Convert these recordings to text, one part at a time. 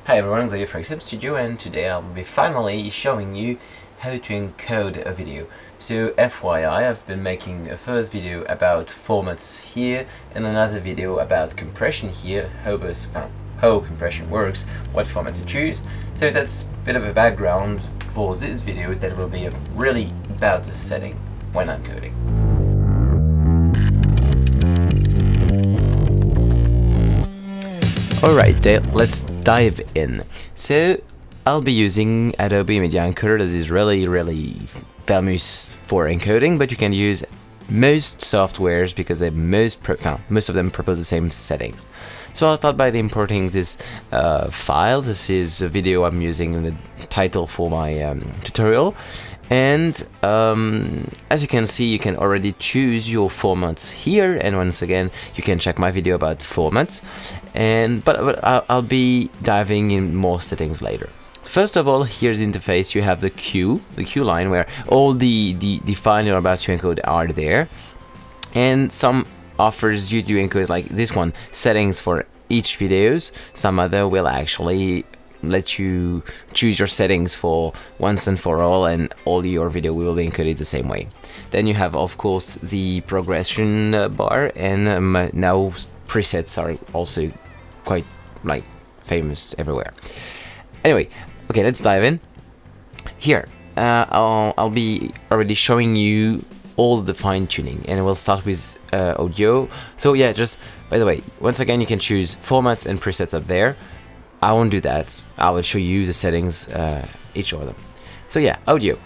Hi everyone, Xavier from Exemple Studio, and today I'll be finally showing you how to encode a video. So FYI, I've been making a first video about formats here and another video about compression here, how compression works, what format to choose. So that's a bit of a background for this video that will be really about the setting when I'm coding. Alright, let's dive in. So I'll be using Adobe Media Encoder that is really famous for encoding, but you can use most softwares because they most of them propose the same settings. So I'll start by importing this file. This is a video I'm using in the title for my tutorial. And as you can see, you can already choose your formats here, and once again you can check my video about formats, but I'll be diving in more settings later. First of all, here's the interface. You have the queue line where all the files you're about to encode are there, and some offers you to encode, like this one, settings for each videos. Some other will actually let you choose your settings for once and for all, and all your video will be encoded the same way. Then you have, of course, the progression bar, and now presets are also quite famous everywhere. Anyway, okay, let's dive in. Here, I'll be already showing you all the fine-tuning, and we'll start with audio. So yeah, just by the way, once again, you can choose formats and presets up there. I won't do that. I will show you the settings, each of them. So yeah, audio.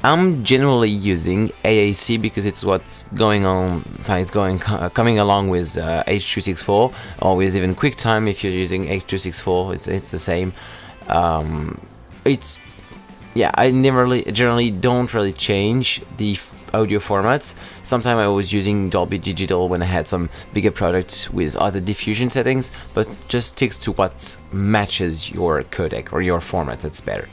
I'm generally using AAC because it's what's going on. It's coming along with H.264, or with even QuickTime if you're using H.264. It's the same. I generally don't really change the audio formats. Sometimes I was using Dolby Digital when I had some bigger products with other diffusion settings, but just sticks to what matches your codec or your format. That's better.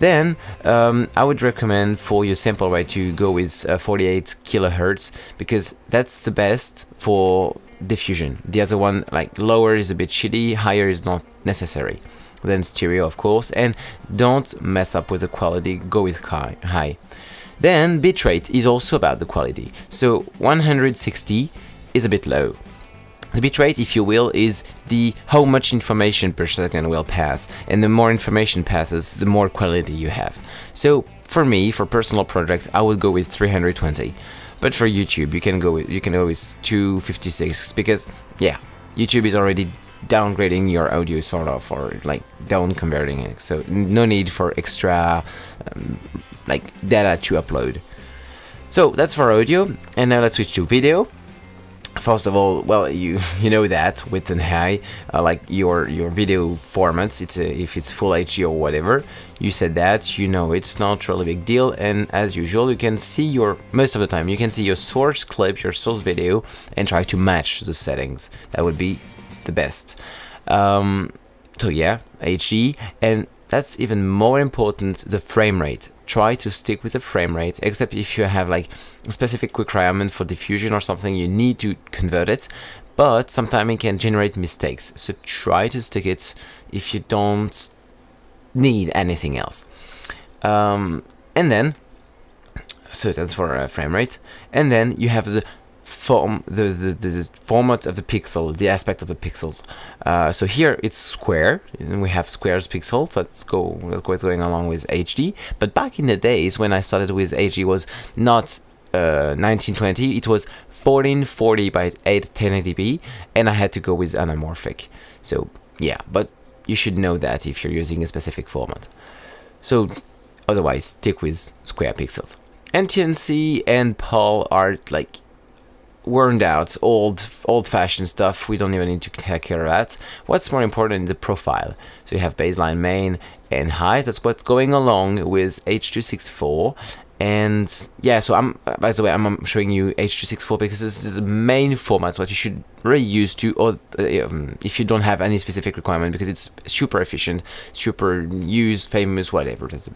Then I would recommend for your sample rate to go with 48 kilohertz, because that's the best for diffusion. The other one, like lower, is a bit shitty, higher is not necessary. Then stereo, of course, and don't mess up with the quality, go with high. Then bitrate is also about the quality, so 160 is a bit low. The bitrate, if you will, is how much information per second will pass, and the more information passes, the more quality you have. So for me, for personal projects, I would go with 320, but for YouTube, you can go with 256, because yeah, YouTube is already downgrading your audio sort of, or down converting it, so no need for extra data to upload. So that's for audio, and now let's switch to video. First of all, well, you know that width and high, your video formats, if it's full HD or whatever, you said that, it's not really a big deal. And as usual, you can see most of the time you can see your source clip, your source video, and try to match the settings. That would be the best. So yeah, HD, and that's even more important, the frame rate. Try to stick with the frame rate, except if you have a specific requirement for diffusion or something, you need to convert it, but sometimes it can generate mistakes, so try to stick it if you don't need anything else. And then, so that's for frame rate, and then you have the format of the pixel, the aspect of the pixels. So here it's square, and we have squares pixels. That's what's going along with HD. But back in the days when I started with HD, was not 1920, it was 1440 by 1080p, and I had to go with anamorphic. So yeah, but you should know that if you're using a specific format. So otherwise, stick with square pixels. NTNC and PAL are worn out, old-fashioned stuff. We don't even need to take care of that. What's more important is the profile. So you have baseline, main, and high. That's what's going along with H.264. And yeah, so by the way, I'm showing you H.264 because this is the main format, what you should really use to, or if you don't have any specific requirement, because it's super efficient, super used, famous, whatever. That's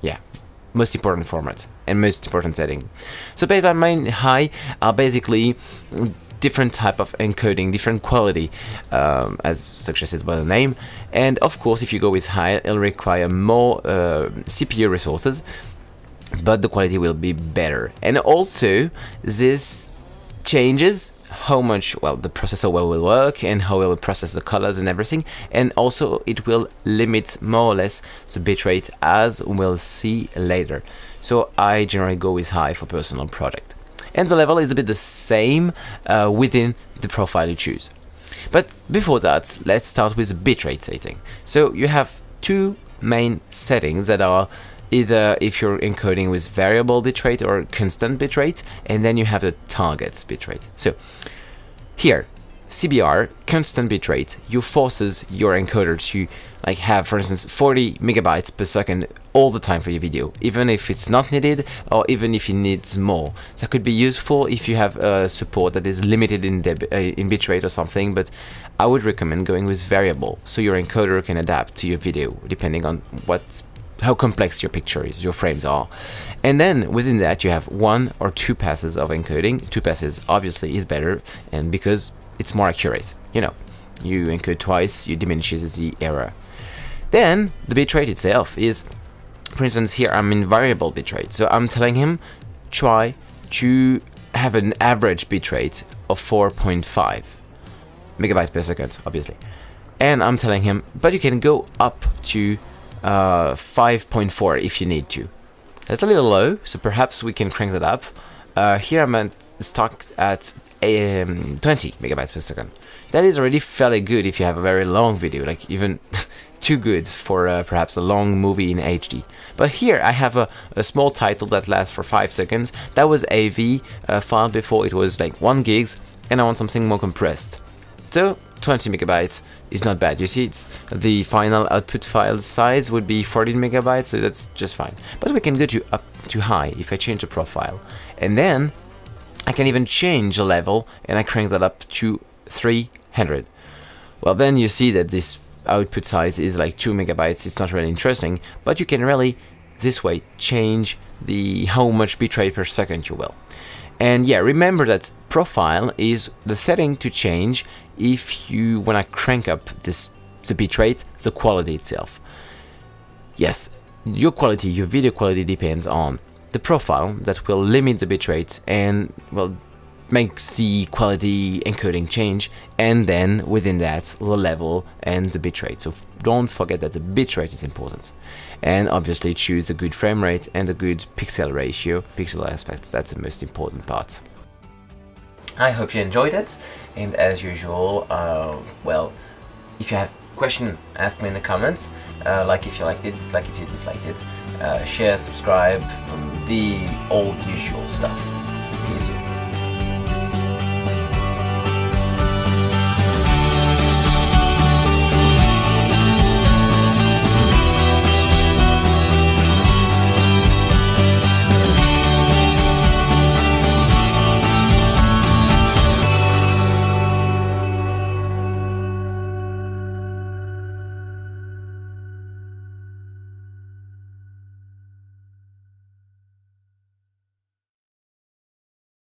yeah, most important format and most important setting. So baseline, main, high are basically different type of encoding, different quality, as suggested by the name. And of course, if you go with high, it'll require more CPU resources, but the quality will be better. And also, this changes how much, well, the processor will work and how it will process the colors and everything, and also it will limit more or less the bitrate, as we'll see later. So I generally go with high for personal project, and the level is a bit the same within the profile you choose. But before that, let's start with the bitrate setting. So you have two main settings that are either if you're encoding with variable bitrate or constant bitrate, and then you have the target bitrate. So here, CBR, constant bitrate, you forces your encoder to like have, for instance, 40 megabytes per second all the time for your video, even if it's not needed or even if it needs more. That could be useful if you have support that is limited in bitrate or something, but I would recommend going with variable so your encoder can adapt to your video depending on how complex your picture is, your frames are. And then within that you have 1 or 2 passes of encoding. 2 passes obviously is better, and because it's more accurate. You know, you encode twice, you diminishes the error. Then the bitrate itself is, for instance, here I'm in variable bitrate, so I'm telling him try to have an average bitrate of 4.5 megabytes per second, obviously. And I'm telling him, but you can go up to 5.4 if you need to. That's a little low, so perhaps we can crank that up. Here I'm stuck at 20 megabytes per second. That is already fairly good if you have a very long video, like even too good for perhaps a long movie in HD. But here I have a small title that lasts for 5 seconds. That was AV file before, it was like 1 gigs, and I want something more compressed. So 20 megabytes is not bad. You see, it's the final output file size would be 14 megabytes, so that's just fine. But we can go to up to high if I change the profile, and then I can even change the level, and I crank that up to 300. Well, then you see that this output size is like 2 megabytes. It's not really interesting, but you can really this way change the how much bitrate per second you will. And yeah, remember that profile is the setting to change if you want to crank up the bitrate, the quality itself. Yes, your quality, your video quality depends on the profile that will limit the bitrate and will make the quality encoding change, and then within that the level and the bitrate. So don't forget that the bitrate is important, and obviously choose the good frame rate and the good pixel ratio, pixel aspects. That's the most important part. I hope you enjoyed it, and as usual, well, if you have question, ask me in the comments. Like if you liked it, dislike if you disliked it, share, subscribe, the old usual stuff. See you soon.